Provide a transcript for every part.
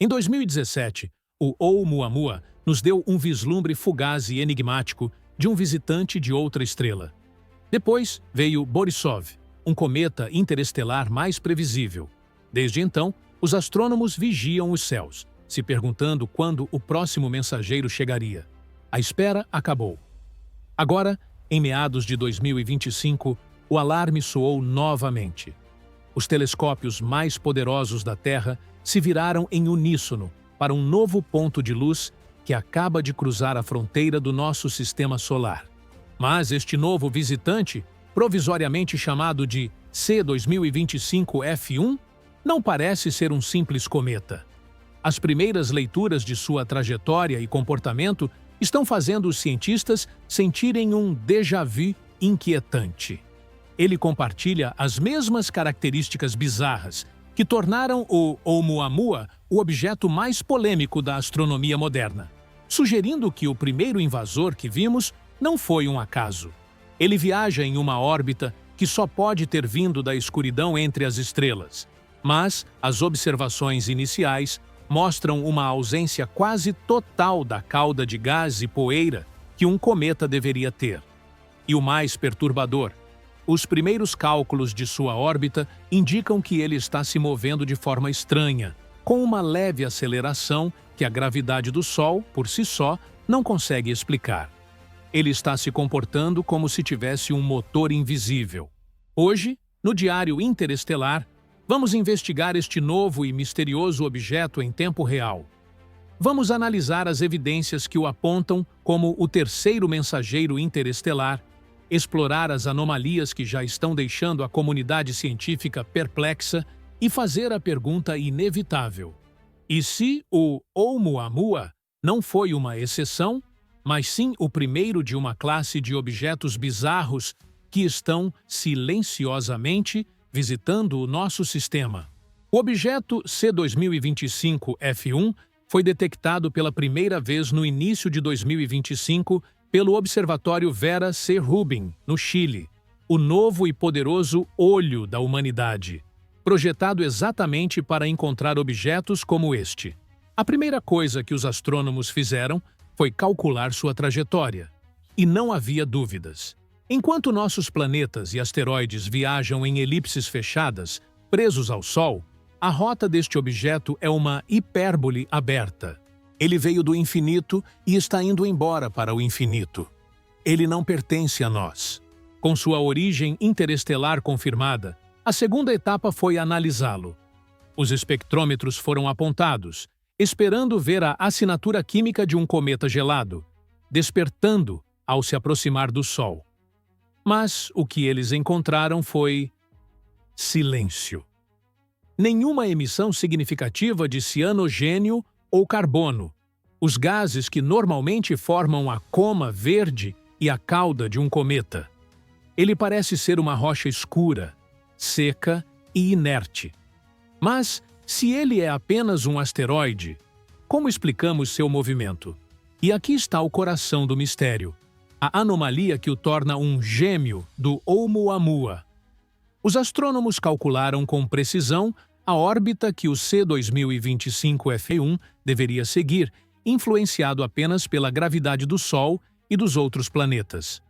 Em 2017, o Oumuamua nos deu um vislumbre fugaz e enigmático de um visitante de outra estrela. Depois veio Borisov, um cometa interestelar mais previsível. Desde então, os astrônomos vigiam os céus, se perguntando quando o próximo mensageiro chegaria. A espera acabou. Agora, em meados de 2025, o alarme soou novamente. Os telescópios mais poderosos da Terra se viraram em uníssono para um novo ponto de luz que acaba de cruzar a fronteira do nosso sistema solar. Mas este novo visitante, provisoriamente chamado de C2025F1, não parece ser um simples cometa. As primeiras leituras de sua trajetória e comportamento estão fazendo os cientistas sentirem um déjà vu inquietante. Ele compartilha as mesmas características bizarras que tornaram o Oumuamua o objeto mais polêmico da astronomia moderna, sugerindo que o primeiro invasor que vimos não foi um acaso. Ele viaja em uma órbita que só pode ter vindo da escuridão entre as estrelas, mas as observações iniciais mostram uma ausência quase total da cauda de gás e poeira que um cometa deveria ter. E o mais perturbador, os primeiros cálculos de sua órbita indicam que ele está se movendo de forma estranha, com uma leve aceleração que a gravidade do Sol, por si só, não consegue explicar. Ele está se comportando como se tivesse um motor invisível. Hoje, no Diário Interestelar, vamos investigar este novo e misterioso objeto em tempo real. Vamos analisar as evidências que o apontam como o terceiro mensageiro interestelar, explorar as anomalias que já estão deixando a comunidade científica perplexa e fazer a pergunta inevitável: e se o Oumuamua não foi uma exceção, mas sim o primeiro de uma classe de objetos bizarros que estão silenciosamente visitando o nosso sistema? O objeto C2025F1 foi detectado pela primeira vez no início de 2025 pelo Observatório Vera C. Rubin, no Chile, o novo e poderoso olho da humanidade, projetado exatamente para encontrar objetos como este. A primeira coisa que os astrônomos fizeram foi calcular sua trajetória. E não havia dúvidas. Enquanto nossos planetas e asteroides viajam em elipses fechadas, presos ao Sol, a rota deste objeto é uma hipérbole aberta. Ele veio do infinito e está indo embora para o infinito. Ele não pertence a nós. Com sua origem interestelar confirmada, a segunda etapa foi analisá-lo. Os espectrômetros foram apontados, esperando ver a assinatura química de um cometa gelado, despertando ao se aproximar do Sol. Mas o que eles encontraram foi silêncio. Nenhuma emissão significativa de cianogênio ou carbono, os gases que normalmente formam a coma verde e a cauda de um cometa. Ele parece ser uma rocha escura, seca e inerte. Mas, se ele é apenas um asteroide, como explicamos seu movimento? E aqui está o coração do mistério: a anomalia que o torna um gêmeo do Oumuamua. Os astrônomos calcularam com precisão a órbita que o C2025F1 deveria seguir, influenciado apenas pela gravidade do Sol e dos outros planetas.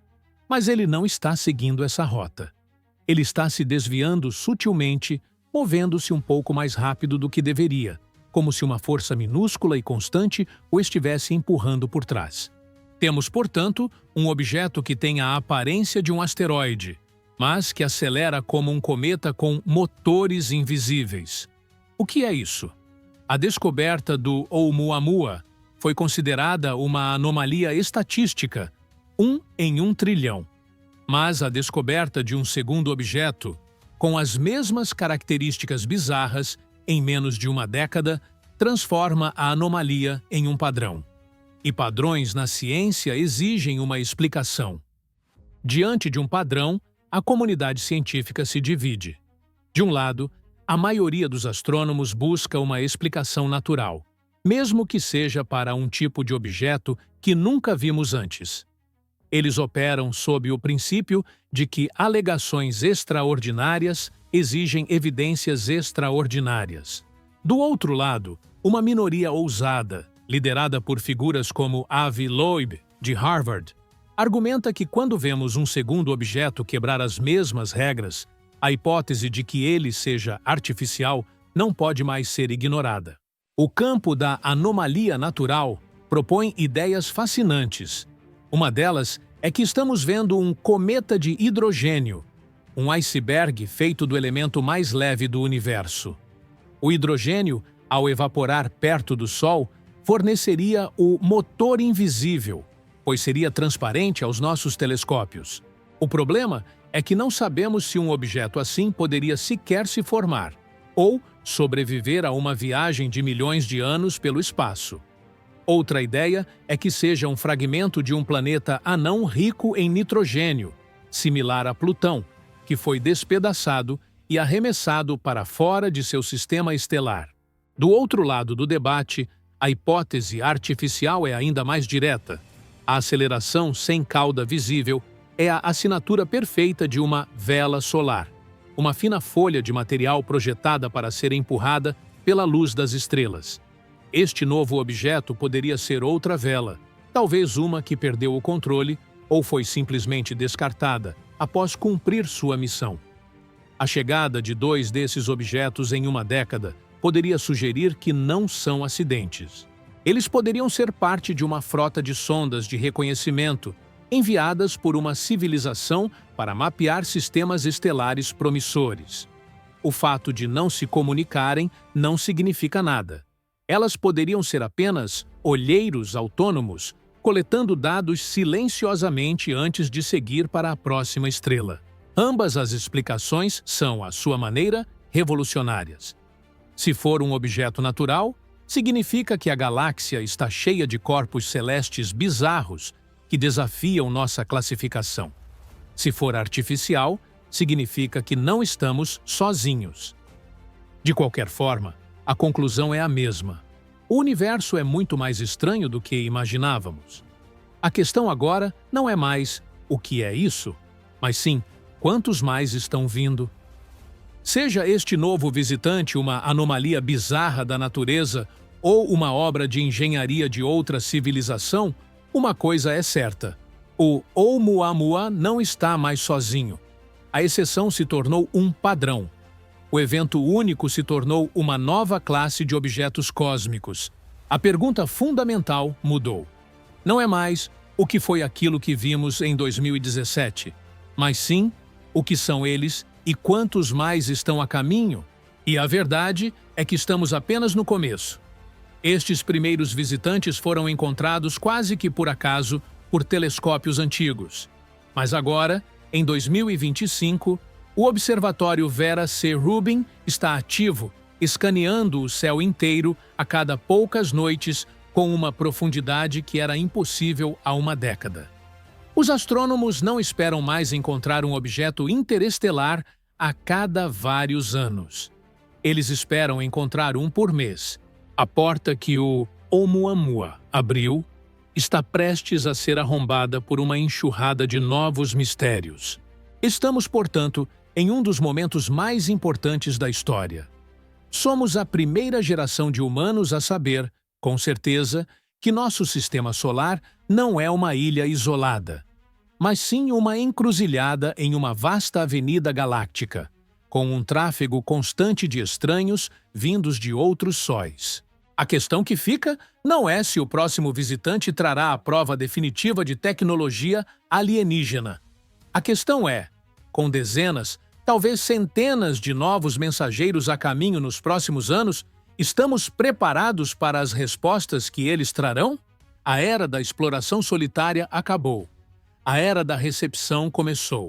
Mas ele não está seguindo essa rota. Ele está se desviando sutilmente, movendo-se um pouco mais rápido do que deveria, como se uma força minúscula e constante o estivesse empurrando por trás. Temos, portanto, um objeto que tem a aparência de um asteroide, mas que acelera como um cometa com motores invisíveis. O que é isso? A descoberta do Oumuamua foi considerada uma anomalia estatística, 1 em 1 trilhão. Mas a descoberta de um segundo objeto, com as mesmas características bizarras, em menos de uma década, transforma a anomalia em um padrão. E padrões na ciência exigem uma explicação. Diante de um padrão, a comunidade científica se divide. De um lado, a maioria dos astrônomos busca uma explicação natural, mesmo que seja para um tipo de objeto que nunca vimos antes. Eles operam sob o princípio de que alegações extraordinárias exigem evidências extraordinárias. Do outro lado, uma minoria ousada, liderada por figuras como Avi Loeb, de Harvard, argumenta que quando vemos um segundo objeto quebrar as mesmas regras, a hipótese de que ele seja artificial não pode mais ser ignorada. O campo da anomalia natural propõe ideias fascinantes. Uma delas é que estamos vendo um cometa de hidrogênio, um iceberg feito do elemento mais leve do universo. O hidrogênio, ao evaporar perto do Sol, forneceria o motor invisível, pois seria transparente aos nossos telescópios. O problema é que não sabemos se um objeto assim poderia sequer se formar, ou sobreviver a uma viagem de milhões de anos pelo espaço. Outra ideia é que seja um fragmento de um planeta anão rico em nitrogênio, similar a Plutão, que foi despedaçado e arremessado para fora de seu sistema estelar. Do outro lado do debate, a hipótese artificial é ainda mais direta. A aceleração sem cauda visível é a assinatura perfeita de uma vela solar, uma fina folha de material projetada para ser empurrada pela luz das estrelas. Este novo objeto poderia ser outra vela, talvez uma que perdeu o controle ou foi simplesmente descartada após cumprir sua missão. A chegada de 2 desses objetos em uma década poderia sugerir que não são acidentes. Eles poderiam ser parte de uma frota de sondas de reconhecimento enviadas por uma civilização para mapear sistemas estelares promissores. O fato de não se comunicarem não significa nada. Elas poderiam ser apenas olheiros autônomos, coletando dados silenciosamente antes de seguir para a próxima estrela. Ambas as explicações são, à sua maneira, revolucionárias. Se for um objeto natural, significa que a galáxia está cheia de corpos celestes bizarros que desafiam nossa classificação. Se for artificial, significa que não estamos sozinhos. De qualquer forma, a conclusão é a mesma. O universo é muito mais estranho do que imaginávamos. A questão agora não é mais o que é isso, mas sim quantos mais estão vindo. Seja este novo visitante uma anomalia bizarra da natureza ou uma obra de engenharia de outra civilização, uma coisa é certa: o Oumuamua não está mais sozinho. A exceção se tornou um padrão. O evento único se tornou uma nova classe de objetos cósmicos. A pergunta fundamental mudou. Não é mais o que foi aquilo que vimos em 2017, mas sim o que são eles e quantos mais estão a caminho. E a verdade é que estamos apenas no começo. Estes primeiros visitantes foram encontrados quase que por acaso por telescópios antigos. Mas agora, em 2025, o Observatório Vera C. Rubin está ativo, escaneando o céu inteiro a cada poucas noites com uma profundidade que era impossível há uma década. Os astrônomos não esperam mais encontrar um objeto interestelar a cada vários anos. Eles esperam encontrar um por mês. A porta que o Oumuamua abriu está prestes a ser arrombada por uma enxurrada de novos mistérios. Estamos, portanto, em um dos momentos mais importantes da história. Somos a primeira geração de humanos a saber, com certeza, que nosso sistema solar não é uma ilha isolada, mas sim uma encruzilhada em uma vasta avenida galáctica, com um tráfego constante de estranhos vindos de outros sóis. A questão que fica não é se o próximo visitante trará a prova definitiva de tecnologia alienígena. A questão é, com dezenas, talvez centenas de novos mensageiros a caminho nos próximos anos, estamos preparados para as respostas que eles trarão? A era da exploração solitária acabou. A era da recepção começou.